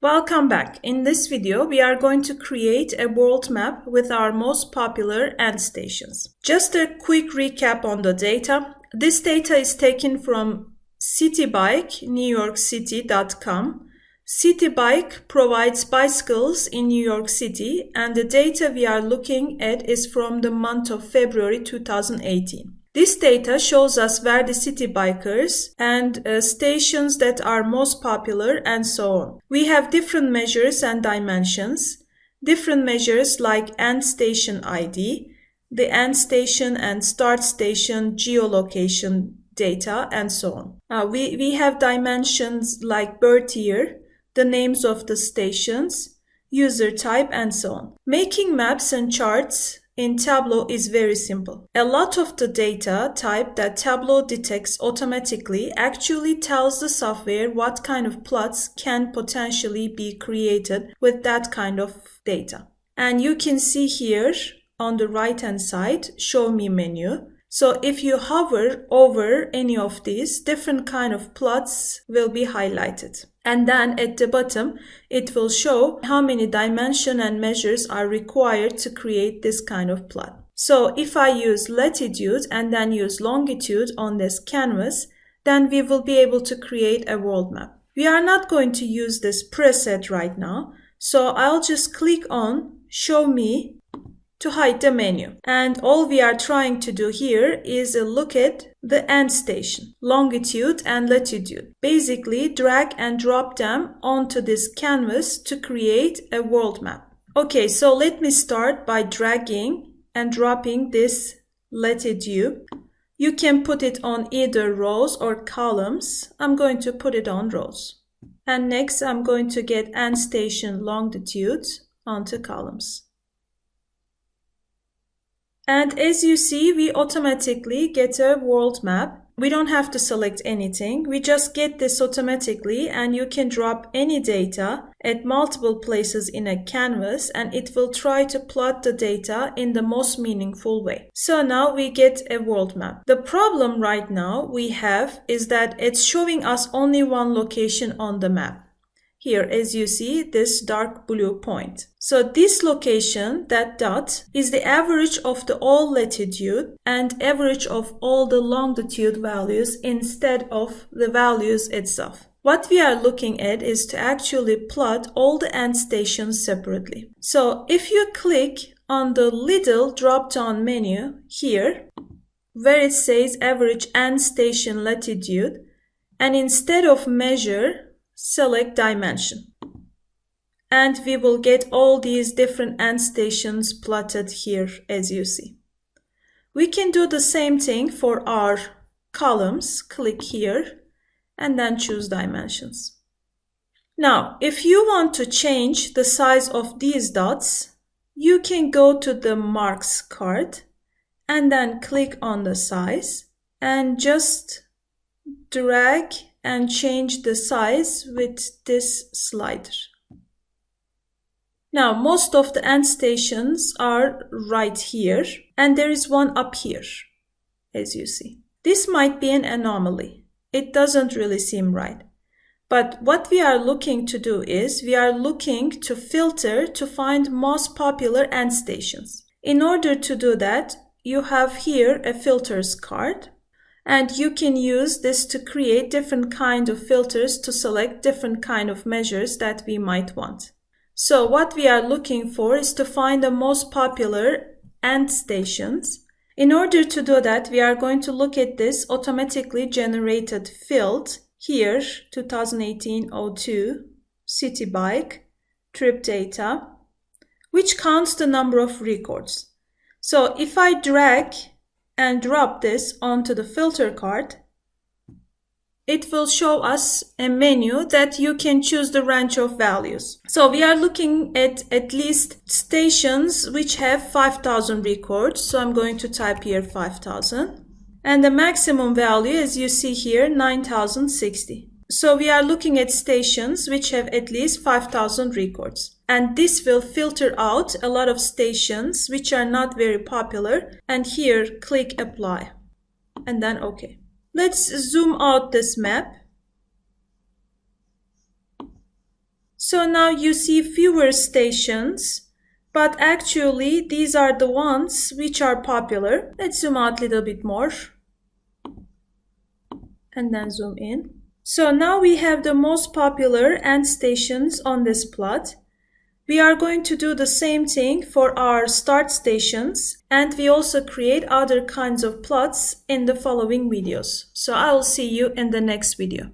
Welcome back. In this video, we are going to create a world map with our most popular end stations. Just a quick recap on the data. This data is taken from citibike, newyorkcity.com. Citibike provides bicycles in New York City, and the data we are looking at is from the month of February 2018. This data shows us where the city bikers and stations that are most popular and so on. We have different measures and dimensions, different measures like end station ID, the end station and start station geolocation data, and so on. We have dimensions like birth year, the names of the stations, user type, and so on. Making maps and charts in Tableau is very simple. A lot of the data type that Tableau detects automatically actually tells the software what kind of plots can potentially be created with that kind of data. And you can see here on the right hand side, Show Me menu. So if you hover over any of these, different kind of plots will be highlighted. And then at the bottom, it will show how many dimensions and measures are required to create this kind of plot. So if I use latitude and then use longitude on this canvas, then we will be able to create a world map. We are not going to use this preset right now, so I'll just click on Show Me to hide the menu. And all we are trying to do here is look at the end station, longitude and latitude. Basically, drag and drop them onto this canvas to create a world map. Okay, so let me start by dragging and dropping this latitude. You can put it on either rows or columns. I'm going to put it on rows. And next, I'm going to get end station longitude onto columns. And as you see, we automatically get a world map. We don't have to select anything. We just get this automatically, and you can drop any data at multiple places in a canvas and it will try to plot the data in the most meaningful way. So now we get a world map. The problem right now we have is that it's showing us only one location on the map. Here, as you see, this dark blue point. So this location, that dot, is the average of the all latitude and average of all the longitude values instead of the values itself. What we are looking at is to actually plot all the end stations separately. So if you click on the little drop-down menu here, where it says average end station latitude, and instead of measure, select dimension. And we will get all these different end stations plotted here as you see. We can do the same thing for our columns. Click here and then choose dimensions. Now, if you want to change the size of these dots, you can go to the marks card and then click on the size and just drag and change the size with this slider. Now, most of the end stations are right here, and there is one up here, as you see. This might be an anomaly. It doesn't really seem right. But what we are looking to do is, we are looking to filter to find most popular end stations. In order to do that, you have here a filters card. And you can use this to create different kind of filters to select different kind of measures that we might want. So what we are looking for is to find the most popular end stations. In order to do that, we are going to look at this automatically generated field here, 2018-02, citibike, trip data, which counts the number of records. So if I drag and drop this onto the filter card, it will show us a menu that you can choose the range of values. So we are looking at least stations which have 5,000 records. So I'm going to type here 5,000. And the maximum value, as you see here, 9,060. So we are looking at stations which have at least 5,000 records. And this will filter out a lot of stations which are not very popular. And here, click Apply. And then OK. Let's zoom out this map. So now you see fewer stations, but actually these are the ones which are popular. Let's zoom out a little bit more and then zoom in. So now we have the most popular end stations on this plot. We are going to do the same thing for our start stations, and we also create other kinds of plots in the following videos. So I will see you in the next video.